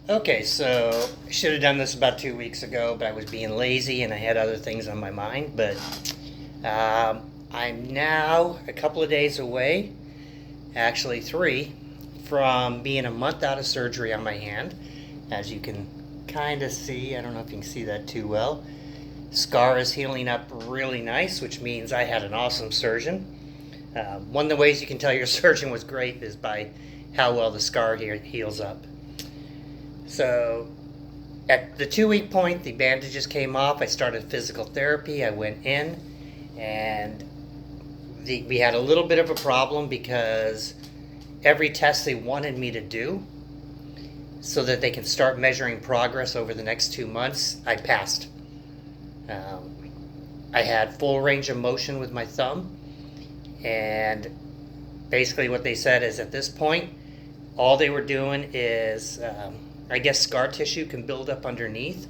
Okay, so I should have done this about 2 weeks ago, but I was being lazy and I had other things on my mind. But I'm now a couple of days away, actually three, from being a month out of surgery on my hand. As you can kind of see, I don't know if you can see that too well. Scar is healing up really nice, which means I had an awesome surgeon. One of the ways you can tell your surgeon was great is by how well the scar here heals up. So at the 2 week point, the bandages came off. I started physical therapy. I went in, and we had a little bit of a problem because every test they wanted me to do so that they can start measuring progress over the next 2 months, I passed. I had full range of motion with my thumb, and basically what they said is at this point, all they were doing is I guess scar tissue can build up underneath,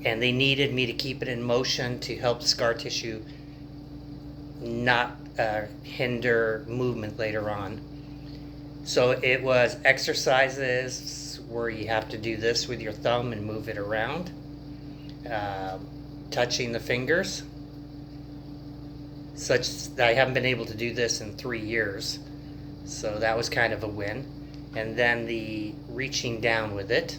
and they needed me to keep it in motion to help the scar tissue not hinder movement later on. So it was exercises where you have to do this with your thumb and move it around, touching the fingers, such that I haven't been able to do this in 3 years. So that was kind of a win. And then the reaching down with it.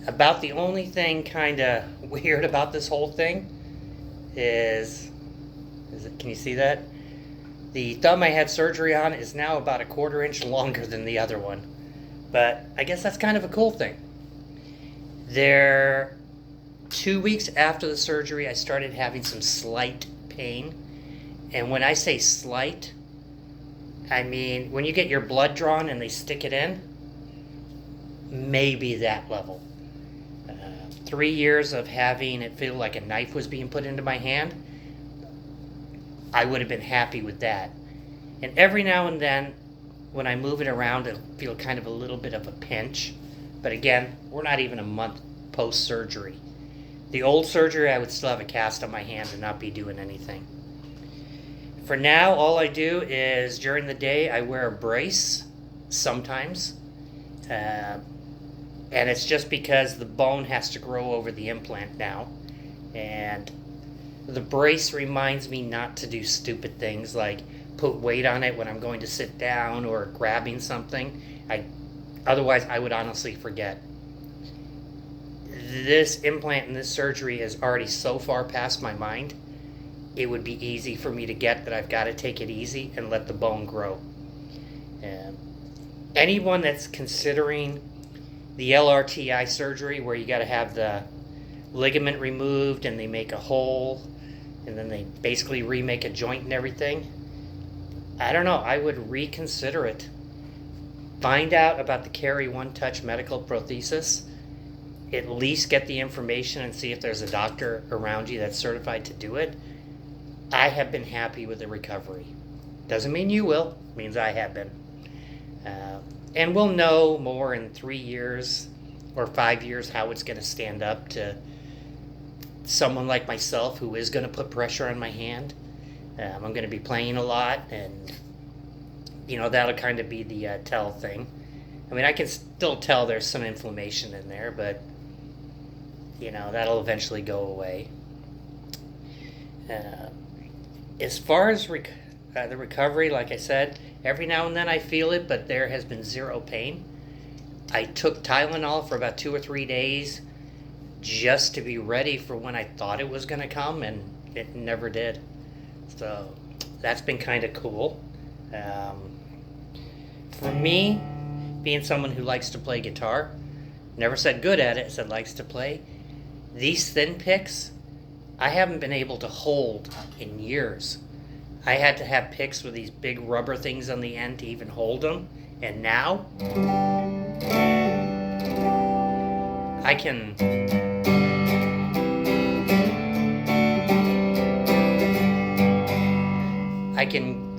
About the only thing kind of weird about this whole thing is it, can you see that? The thumb I had surgery on is now about a 1/4 inch longer than the other one. But I guess that's kind of a cool thing. 2 weeks after the surgery, I started having some slight pain. And when I say slight, I mean, when you get your blood drawn and they stick it in, maybe that level. 3 years of having it feel like a knife was being put into my hand, I would have been happy with that. And every now and then, when I move it around, it'll feel kind of a little bit of a pinch. But again, we're not even a month post-surgery. The old surgery, I would still have a cast on my hand and not be doing anything. For now, all I do is during the day I wear a brace sometimes, and it's just because the bone has to grow over the implant now, and the brace reminds me not to do stupid things like put weight on it when I'm going to sit down or grabbing something. Otherwise I would honestly forget. This implant and this surgery is already so far past my mind, it would be easy for me to get that I've got to take it easy and let the bone grow. Anyone that's considering the LRTI surgery where you got to have the ligament removed and they make a hole and then they basically remake a joint and everything, I don't know, I would reconsider it. Find out about the Keri One-Touch Medical Prosthesis. At least get the information and see if there's a doctor around you that's certified to do it. I have been happy with the recovery. Doesn't mean you will. It means I have been. And we'll know more in 3 years or 5 years how it's going to stand up to someone like myself who is going to put pressure on my hand. I'm going to be playing a lot, and that'll kind of be the tell thing. I mean, I can still tell there's some inflammation in there, but that'll eventually go away. As far as the recovery, like I said, every now and then I feel it, but there has been zero pain. I took Tylenol for about 2 or 3 days just to be ready for when I thought it was going to come, and it never did. So that's been kind of cool. For me, being someone who likes to play guitar, never said good at it, said likes to play, these thin picks, I haven't been able to hold in years. I had to have picks with these big rubber things on the end to even hold them. And now, I can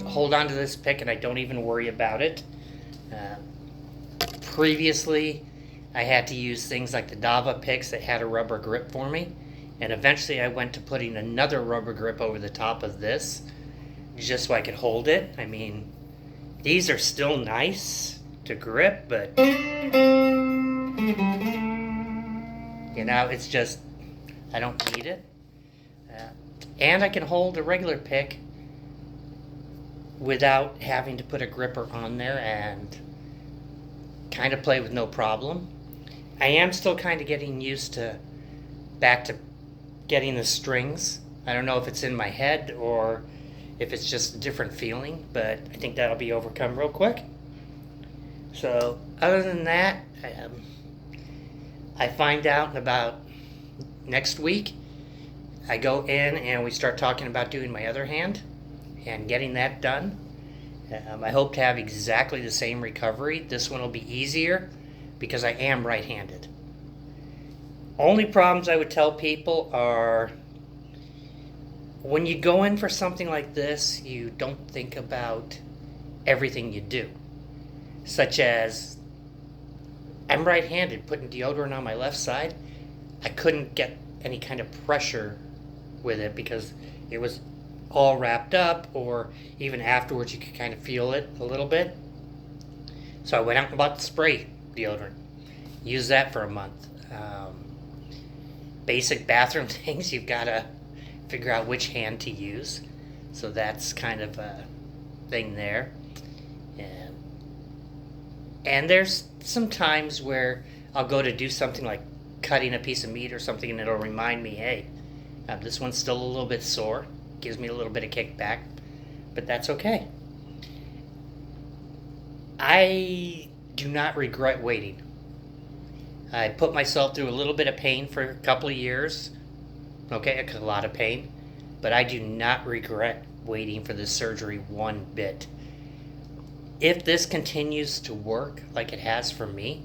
hold on to this pick and I don't even worry about it. Previously, I had to use things like the Dava picks that had a rubber grip for me. And eventually I went to putting another rubber grip over the top of this just so I could hold it. I mean, these are still nice to grip, but You know, it's just, I don't need it. And I can hold a regular pick without having to put a gripper on there and kind of play with no problem. I am still kind of getting used to back to getting the strings. I don't know if it's in my head or if it's just a different feeling, but I think that'll be overcome real quick. So other than that, I find out in about next week. I go in and we start talking about doing my other hand and getting that done. I hope to have exactly the same recovery. This one will be easier because I am right-handed. Only problems I would tell people are when you go in for something like this, you don't think about everything you do. Such as, I'm right-handed, putting deodorant on my left side. I couldn't get any kind of pressure with it because it was all wrapped up, or even afterwards you could kind of feel it a little bit. So I went out and bought the spray deodorant. Used that for a month. Basic bathroom things, you've got to figure out which hand to use. So that's kind of a thing there. And there's some times where I'll go to do something like cutting a piece of meat or something, and it'll remind me, hey, this one's still a little bit sore. Gives me a little bit of kickback, but that's okay. I do not regret waiting. I put myself through a little bit of pain for a couple of years. Okay, a lot of pain, but I do not regret waiting for this surgery one bit. If this continues to work like it has for me,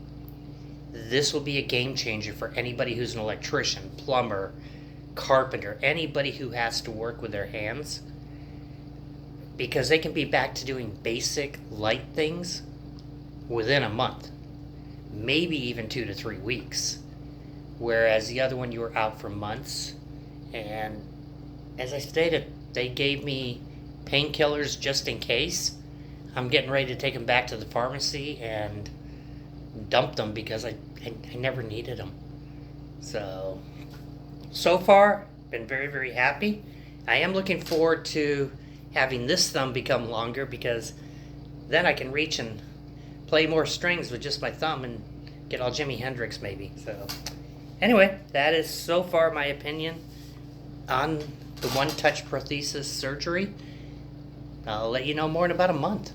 this will be a game changer for anybody who's an electrician, plumber, carpenter, anybody who has to work with their hands, because they can be back to doing basic light things within a month, maybe even 2 to 3 weeks, whereas the other one you were out for months. And as I stated, they gave me painkillers just in case. I'm getting ready to take them back to the pharmacy and dump them because I never needed them. So far, been very, very happy. I am looking forward to having this thumb become longer because then I can reach and play more strings with just my thumb and get all Jimi Hendrix maybe. So anyway, that is so far my opinion on the one-touch prosthesis surgery. I'll let you know more in about a month.